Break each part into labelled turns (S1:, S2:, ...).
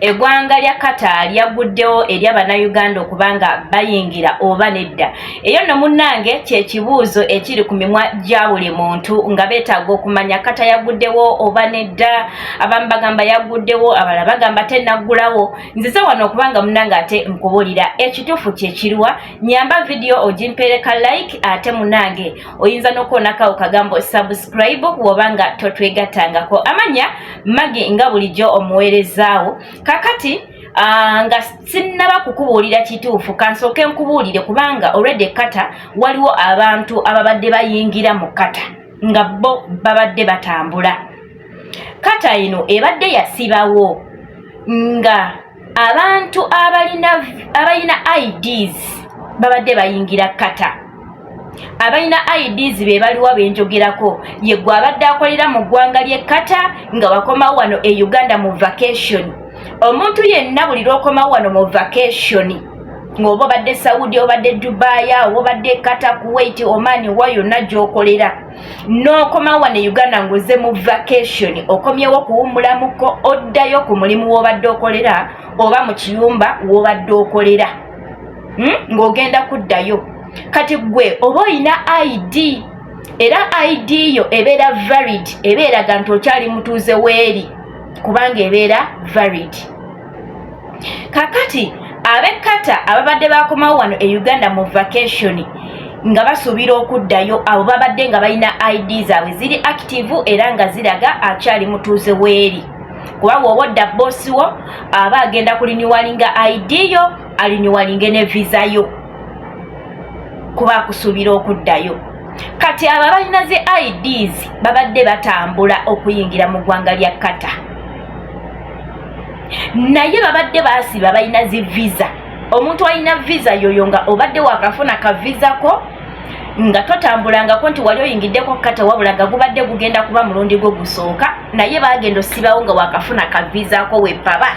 S1: eggwanga lya Qatar lyaguddewo eri Abannayuganda okubanga bayingira oba nedda. Eyo nno munnange kye kibuuzo ekiri ku mimwa gya buli muntu nga beetaaga okumanya Qatar yaguddewo oba nedda. Abamu bagamba yaguddewo, abalala bagamba tennaggulawo. Nzize wano okubanga munnange ate nkubuulira ekituufu kye kiruwa. Nyamba video ogimpeereka like ate munnange oyinza n'okuwonako kagambo subscribe bw'obanga totwegattangako. Amanya Magi nga bulijjo omuweerezaawo. Kakati nga sinnaba kukubuulira kituufu kansooke nkubuulire kubanga already Qatar waliwo abantu ababadde bayingira mu Qatar nga bo babadde batambula. Qatar eno ebadde yasibawo nga abantu abalina IDs babadde bayingira Qatar. Abalina IDs be baliwa benjogerako ye gwe abadde akolera mu ggwanga ly'e Qatar nga wakomawo wano e Uganda mu vacation. Omuntu yenna buli lw'okomawo wano mu vacation ng'oba obadde Saudi, obadde Dubai, oba obadde Qatar, Kuwait, Oman, wa yonna gy'okolera n'okomawo wano e Uganda ng'ozze mu vacation okomyewo kuwummulamuko oddayo ku mulimu w'obadde okolera oba mu kiyumba w'obadde okolera ng'ogenda kuddayo. Kati gwe oba olina ID era ID yo ebeera valid, ebeeraga nti okyali mutuuze w'eri kubanga ebeera valid. Kakati ab'e Qatar ababadde bakomawo wano e Uganda mu vacation nga basuubira okuddayo abo babadde nga balina ID zaabwe ziri active era nga ziraga akyali mutuuze w'eri. Kuba bw'oba odda boosi wo aba agenda kuliniwalinga ID yo aliniwalinge ne visa yo kuba akusuubira okuddayo. Kati abo abalina ze IDs babadde batambula okuyingira mu ggwanga lya Qatar naye babadde baasiba balina zi visa. Omuntu alina visa yoyo nga obadde wakafuna ka visa ko nga totambulangako nti wali oyingiddeko Qatar wabula nga gubadde gugenda kuba mulundi gwo gusooka naye bagenda osibawo nga wakafuna ka visa ko wepaba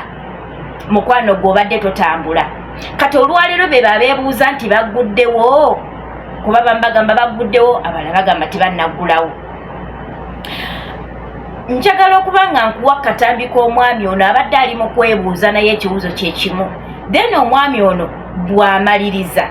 S1: mukwano gw'obadde totambula. Kati olwaleero be babeebuuza nti baguddewo kuba bamu bagamba baguddewo abalala bagamba tibannaggulawo. Njagala okuba nga nkuwa katambi k'omwami ono abadde ali mu kwebuuza naye ekibuuzo kye kimu. Then omwami ono bw'amaliriza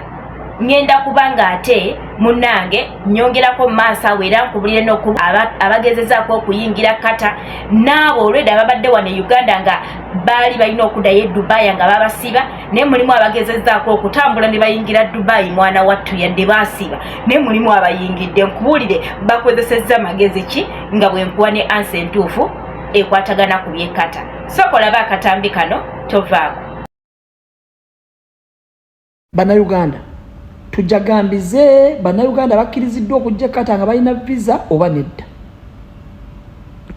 S1: ngenda kuba nga ate munnange nyongerako mu maaso awo era nkubulire n'okuba abagezezaako okuyingira Qatar n'abo olwedde ababadde wano e Uganda nga baali balina okuddayo e Dubai nga babasiba naye mulimu abagezezaako okutambula ne bayingira Dubai mwana wattu yadde baasiba naye mulimu abayingidde. Nkubuulire bakozesezza magezi ki nga bwe nkuwa ne ansa entuufu ekwatagana ku by'e Qatar. Sokola ba akatambi kano tovaako.
S2: Bannayuganda tujagambize Bannayuganda bakkiriziddwa okujja Qatar nga balina visa oba nedda.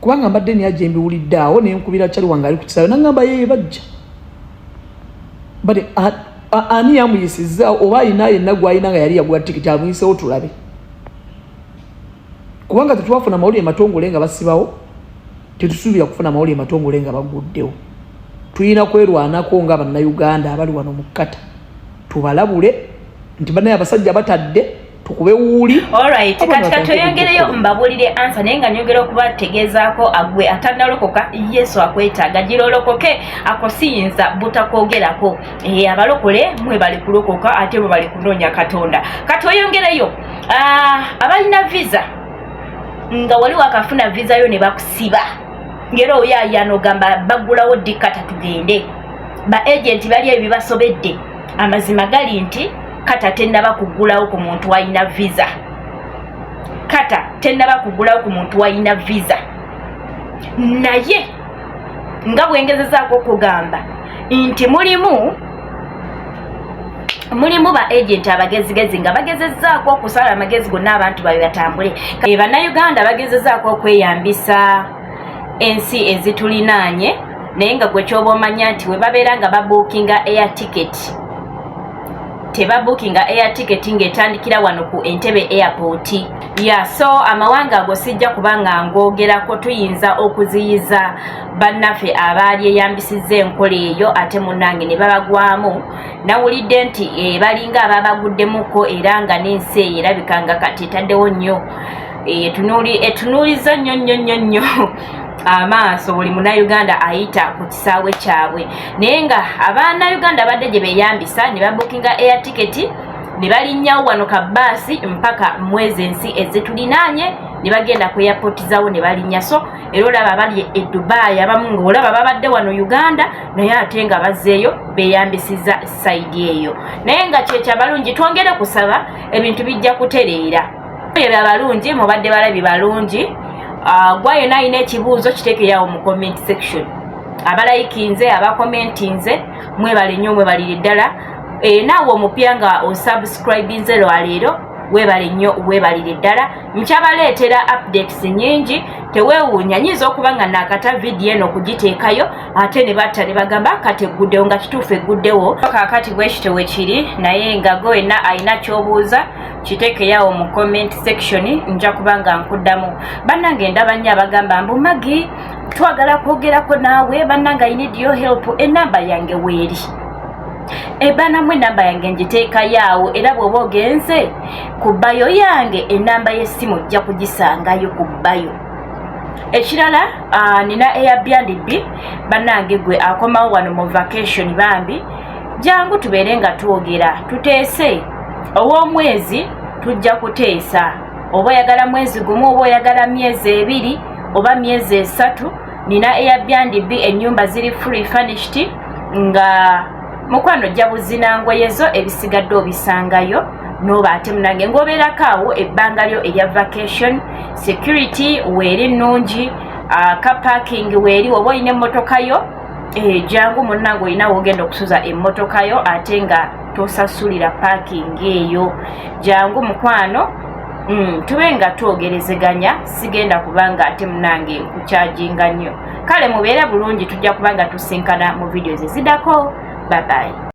S2: Kubanga mbadde niyaje mbiwulidde awo ne nkubira kyali wange ali ku kisaawe n'angamba yeye bajja. Bali ani yamuyisizza oba alina yenna gw'alina nga yali yagula tikiti amuyiseewo tulabe. Kubanga tetuwafuna mawulire matongole nga basibawo tetusuubira kufuna mawulire matongole nga baguddewo. Tulina kwerwanako nga Bannayuganda abali wano mu Qatar tubalabule nti banaye abasajja batadde tukube wuuli.
S1: Alright, katika tuyongereyo mbabulire ansa naye nga nyongera okubategeezaako agwe atannalokoka Yesu akwetaaga girolokoke akosiyinza butakwogerako. Abalokole mwe bali kulokoka ate mwe bali kunoonya Katonda. Katoyongereyo abalina visa nga wali wakafuna visa yo ne bakusiba ngero oyayano gamba bagulawo dikata tugende ba agent bali ebibasobedde amazima gali nti Qatar tennaba kugulawo ku muntu alina visa. Qatar tennaba kugulawo ku muntu alina visa. Naye nga bwengezezaako okugamba nti mulimu ba agent abagezigezi nga bagezezzaako okusala amagezi gonna abantu babe batambule. Bannayuganda bagezezaako okweyambisa ensi ezitulinaanye naye nga gwe kyoba omanya nti we babeera nga babookinga air ticket tebabukinga air ticket ng'etandikira wano ku Entebbe airport. So amawanga ago sijja kubanga ngoogerako tuyinza okuziyiza bannaffe abaali eyambisizza enkola eyo ate munnange ne babagwamu. Nawulidde nti balinga ababaguddemuko era nga n'ensi eyo erabika nga kati etaddewo nnyo etunuuliza nnyo amaaso buli munnayuganda ayita ku kisaawe kyabwe. Naye nga abannayuganda badde gye beeyambisa ne babukinga air ticket ne balinnyawo wano ka bbaasi mpaka mwezi ensi ezitulinaanye ne bagenda ku airport zawo ne balinnya. So era olaba bali e Dubai abamu ng'olaba babadde wano Uganda naye ate nga bazzeeyo beeyambisiza sayidi eyo. Naye nga kyekyabalungi twongere kusaba ebintu bijja kutereera. Ebyo balungi mubadde balabi balungi. Gwa yonna alina ekibuuzo kiteekeyawo mu comment section. Abalayikinze abakomentinze mwebale nnyo mwebalire ddala. Naawe omupya nga osubscribinze lwaleero weebale nnyo weebalire ddala. Nkyabaleetera updates nyingi, teweewuunya nyiza okuba nga naakata vidiyo eno okugiteekayo ate ne batta ne bagamba kati egguddewo nga kituufu egguddewo. Kaakati bwekityo weekiri naye nga gwenna alina ky'obuuza kiteekeyawo mu comment section nja kuba nga nkuddamu. Bannange ndaba nnyo abagamba mbu Maggie twagala kwogerako naawe bannange I need your help. Ennamba yange weeri. Ebanamu enamba yange njiteekayo era bw'oba ogenze ku bayo yange enamba y'essimu ojja kugisangayo ku bayo. Ekirala nina Airbnb bannange gwe akomawo wano mu vacation bambi jangu tubeere nga twogera tuteese ow'omwezi tujja kuteesa oba oyagala mwezi gumu oba oyagala myezi ebiri oba myezi esatu. Nina Airbnb ennyumba ziri fully furnished nga mukwano ojja buzinangoyezo ebisigadde obisangayo n'oba ate munange ng'obeerako awo ebbanga lyo erya vacation. Security weeri nnungi, ka parking weeri oba olina emmotoka yo jangu munnange olina wogenda okusuza emmotoka yo ate nga tosasulira parking eyo. Jangu mukwano tube nga twogerezeganya sigenda kubanga ate munange nkukyajinga nnyo. Kale mubeere bulungi tujja kubanga tusinkana mu videos eziddako. Bye bye.